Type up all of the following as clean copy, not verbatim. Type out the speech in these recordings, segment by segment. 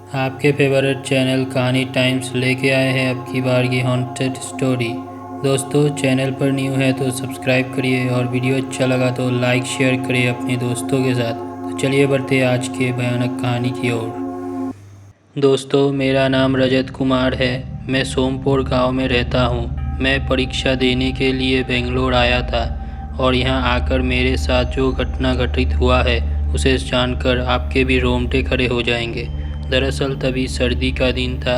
आपके favourite channel कहानी times लेके आए हैं अब की बार की हॉन्टेड स्टोरी। दोस्तों, चैनल पर न्यू है तो सब्सक्राइब करिए और वीडियो अच्छा लगा तो लाइक शेयर करिए अपने दोस्तों के साथ। तो चलिए बढ़ते हैं आज के भयानक कहानी की ओर। दोस्तों, मेरा नाम रजत कुमार है। मैं सोमपुर गांव में रहता हूं। मैं परीक्षा देने के लिए बेंगलोर आया था और यहां आकर मेरे साथ जो घटना घटित हुआ है उसे जानकर आपके भी रोंगटे खड़े हो जाएंगे। दरअसल तभी सर्दी का दिन था।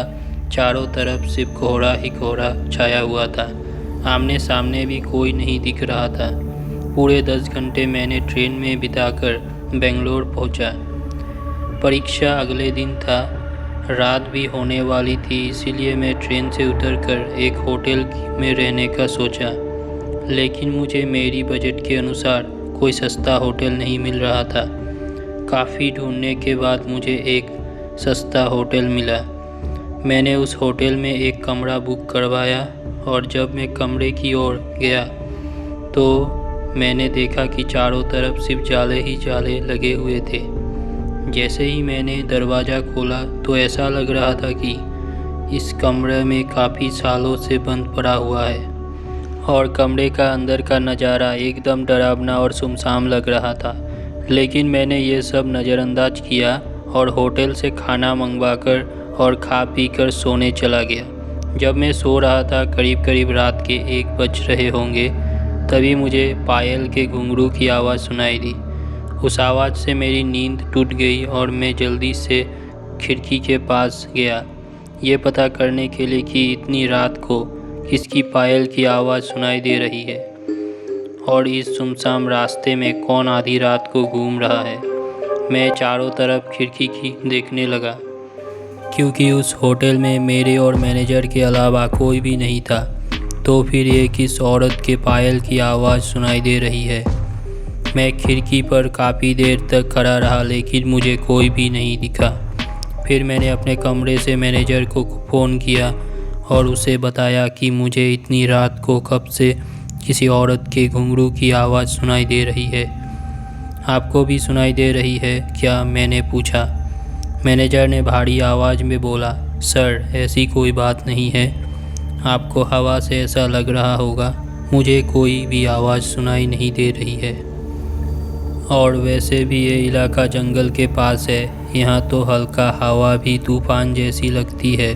चारों तरफ सिर्फ कोहरा ही कोहरा छाया हुआ था। आमने सामने भी कोई नहीं दिख रहा था। पूरे 10 घंटे मैंने ट्रेन में बिताकर बेंगलोर पहुंचा। परीक्षा अगले दिन था। रात भी होने वाली थी, इसीलिए मैं ट्रेन से उतरकर एक होटल में रहने का सोचा। लेकिन मुझे मेरी बजट के अनुसार कोई सस्ता होटल नहीं मिल रहा था। काफ़ी ढूंढने के बाद मुझे एक सस्ता होटल मिला। मैंने उस होटल में एक कमरा बुक करवाया और जब मैं कमरे की ओर गया तो मैंने देखा कि चारों तरफ सिर्फ जाले ही जाले लगे हुए थे। जैसे ही मैंने दरवाज़ा खोला तो ऐसा लग रहा था कि इस कमरे में काफ़ी सालों से बंद पड़ा हुआ है और कमरे का अंदर का नज़ारा एकदम डरावना और सुनसान लग रहा था। लेकिन मैंने ये सब नज़रअंदाज किया और होटल से खाना मंगवाकर और खा पी कर सोने चला गया। जब मैं सो रहा था, करीब करीब रात के 1 बज रहे होंगे, तभी मुझे पायल के घुंघरू की आवाज़ सुनाई दी। उस आवाज़ से मेरी नींद टूट गई और मैं जल्दी से खिड़की के पास गया, ये पता करने के लिए कि इतनी रात को किसकी पायल की आवाज़ सुनाई दे रही है और इस सुनसान रास्ते में कौन आधी रात को घूम रहा है। मैं चारों तरफ खिड़की की देखने लगा, क्योंकि उस होटल में मेरे और मैनेजर के अलावा कोई भी नहीं था। तो फिर ये किस औरत के पायल की आवाज़ सुनाई दे रही है। मैं खिड़की पर काफ़ी देर तक खड़ा रहा, लेकिन मुझे कोई भी नहीं दिखा। फिर मैंने अपने कमरे से मैनेजर को फ़ोन किया और उसे बताया कि मुझे इतनी रात को कब से किसी औरत के घुंघरू की आवाज़ सुनाई दे रही है। आपको भी सुनाई दे रही है क्या, मैंने पूछा। मैनेजर ने भारी आवाज़ में बोला, सर ऐसी कोई बात नहीं है, आपको हवा से ऐसा लग रहा होगा, मुझे कोई भी आवाज़ सुनाई नहीं दे रही है। और वैसे भी ये इलाका जंगल के पास है, यहाँ तो हल्का हवा भी तूफ़ान जैसी लगती है।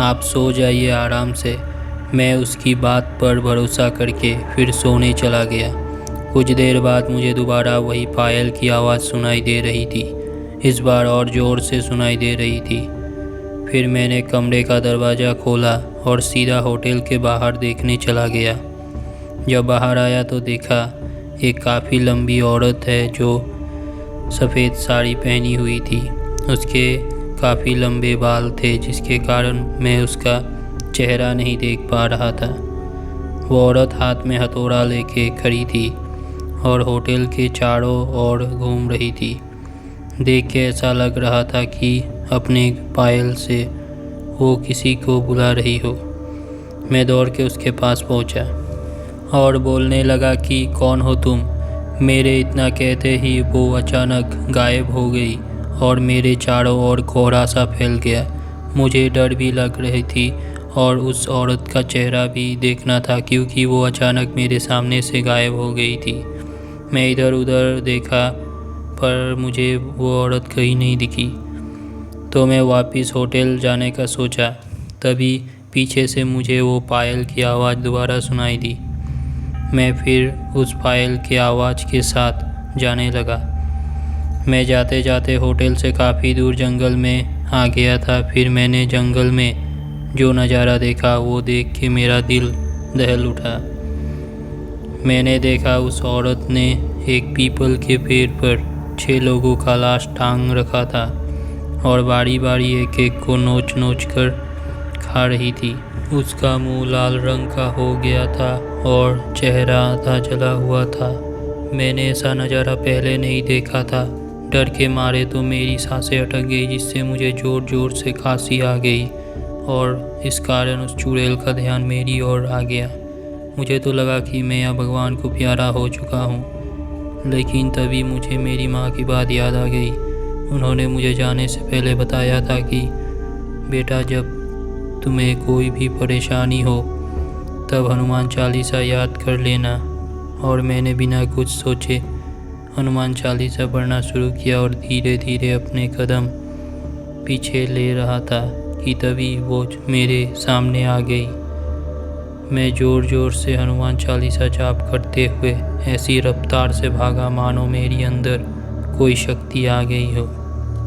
आप सो जाइए आराम से। मैं उसकी बात पर भरोसा करके फिर सोने चला गया। कुछ देर बाद मुझे दोबारा वही पायल की आवाज़ सुनाई दे रही थी, इस बार और ज़ोर से सुनाई दे रही थी। फिर मैंने कमरे का दरवाज़ा खोला और सीधा होटल के बाहर देखने चला गया। जब बाहर आया तो देखा एक काफ़ी लंबी औरत है जो सफ़ेद साड़ी पहनी हुई थी। उसके काफ़ी लंबे बाल थे, जिसके कारण मैं उसका चेहरा नहीं देख पा रहा था। वो औरत हाथ में हथौड़ा लेके खड़ी थी और होटल के चारों ओर घूम रही थी। देख के ऐसा लग रहा था कि अपने पायल से वो किसी को बुला रही हो। मैं दौड़ के उसके पास पहुंचा और बोलने लगा कि कौन हो तुम। मेरे इतना कहते ही वो अचानक गायब हो गई और मेरे चारों ओर कोहरा सा फैल गया। मुझे डर भी लग रही थी और उस औरत का चेहरा भी देखना था, क्योंकि वो अचानक मेरे सामने से गायब हो गई थी। मैं इधर उधर देखा पर मुझे वो औरत कहीं नहीं दिखी। तो मैं वापस होटल जाने का सोचा, तभी पीछे से मुझे वो पायल की आवाज़ दोबारा सुनाई दी। मैं फिर उस पायल की आवाज़ के साथ जाने लगा। मैं जाते जाते होटल से काफ़ी दूर जंगल में आ गया था। फिर मैंने जंगल में जो नज़ारा देखा वो देख के मेरा दिल दहल उठा। मैंने देखा उस औरत ने एक पीपल के पेड़ पर 6 लोगों का लाश टांग रखा था और बारी बारी एक एक को नोच नोच कर खा रही थी। उसका मुंह लाल रंग का हो गया था और चेहरा आधा जला हुआ था। मैंने ऐसा नज़ारा पहले नहीं देखा था। डर के मारे तो मेरी सांसें अटक गई, जिससे मुझे ज़ोर ज़ोर से खांसी आ गई और इस कारण उस चुड़ैल का ध्यान मेरी ओर आ गया। मुझे तो लगा कि मैं यहाँ भगवान को प्यारा हो चुका हूँ। लेकिन तभी मुझे मेरी माँ की बात याद आ गई। उन्होंने मुझे जाने से पहले बताया था कि बेटा, जब तुम्हें कोई भी परेशानी हो तब हनुमान चालीसा याद कर लेना। और मैंने बिना कुछ सोचे हनुमान चालीसा पढ़ना शुरू किया और धीरे धीरे अपने कदम पीछे ले रहा था कि तभी वो मेरे सामने आ गई। मैं ज़ोर ज़ोर से हनुमान चालीसा जाप करते हुए ऐसी रफ्तार से भागा मानो मेरी अंदर कोई शक्ति आ गई हो।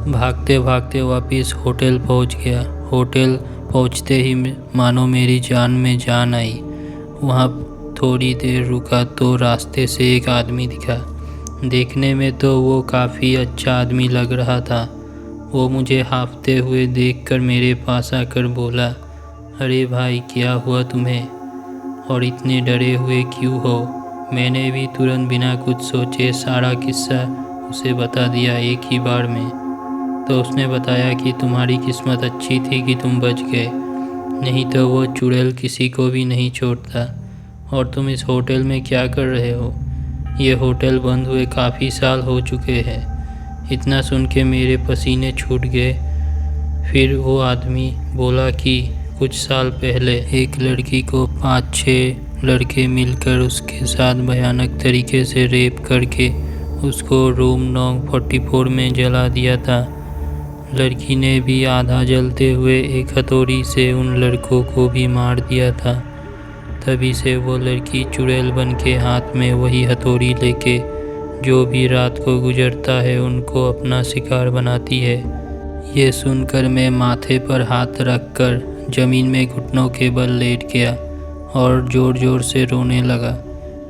भागते भागते वापस होटल पहुंच गया। होटल पहुंचते ही मानो मेरी जान में जान आई। वहां थोड़ी देर रुका तो रास्ते से एक आदमी दिखा। देखने में तो वो काफ़ी अच्छा आदमी लग रहा था। वो मुझे हांफते हुए देखकर मेरे पास आकर बोला, अरे भाई, क्या हुआ तुम्हें और इतने डरे हुए क्यों हो? मैंने भी तुरंत बिना कुछ सोचे सारा किस्सा उसे बता दिया एक ही बार में। तो उसने बताया कि तुम्हारी किस्मत अच्छी थी कि तुम बच गए, नहीं तो वो चुड़ैल किसी को भी नहीं छोड़ता। और तुम इस होटल में क्या कर रहे हो? ये होटल बंद हुए काफ़ी साल हो चुके हैं। इतना सुन के मेरे पसीने छूट गए। फिर वो आदमी बोला कि कुछ साल पहले एक लड़की को 5-6 लड़के मिलकर उसके साथ भयानक तरीके से रेप करके उसको रूम 944 में जला दिया था। लड़की ने भी आधा जलते हुए एक हथौड़ी से उन लड़कों को भी मार दिया था। तभी से वो लड़की चुड़ैल बन के हाथ में वही हथौड़ी लेके जो भी रात को गुजरता है उनको अपना शिकार बनाती है। ये सुनकर मैं माथे पर हाथ रखकर ज़मीन में घुटनों के बल लेट गया और ज़ोर ज़ोर से रोने लगा।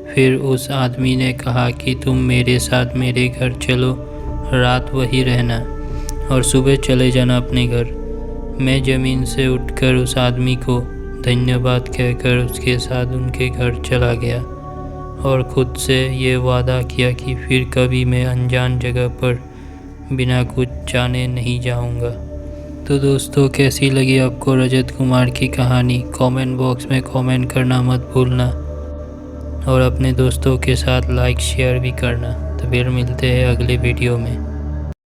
फिर उस आदमी ने कहा कि तुम मेरे साथ मेरे घर चलो, रात वहीं रहना और सुबह चले जाना अपने घर। मैं ज़मीन से उठकर उस आदमी को धन्यवाद कहकर उसके साथ उनके घर चला गया और ख़ुद से ये वादा किया कि फिर कभी मैं अनजान जगह पर बिना कुछ जाने नहीं जाऊंगा। तो दोस्तों, कैसी लगी आपको रजत कुमार की कहानी? कमेंट बॉक्स में कमेंट करना मत भूलना और अपने दोस्तों के साथ लाइक शेयर भी करना। तो फिर मिलते हैं अगले वीडियो में।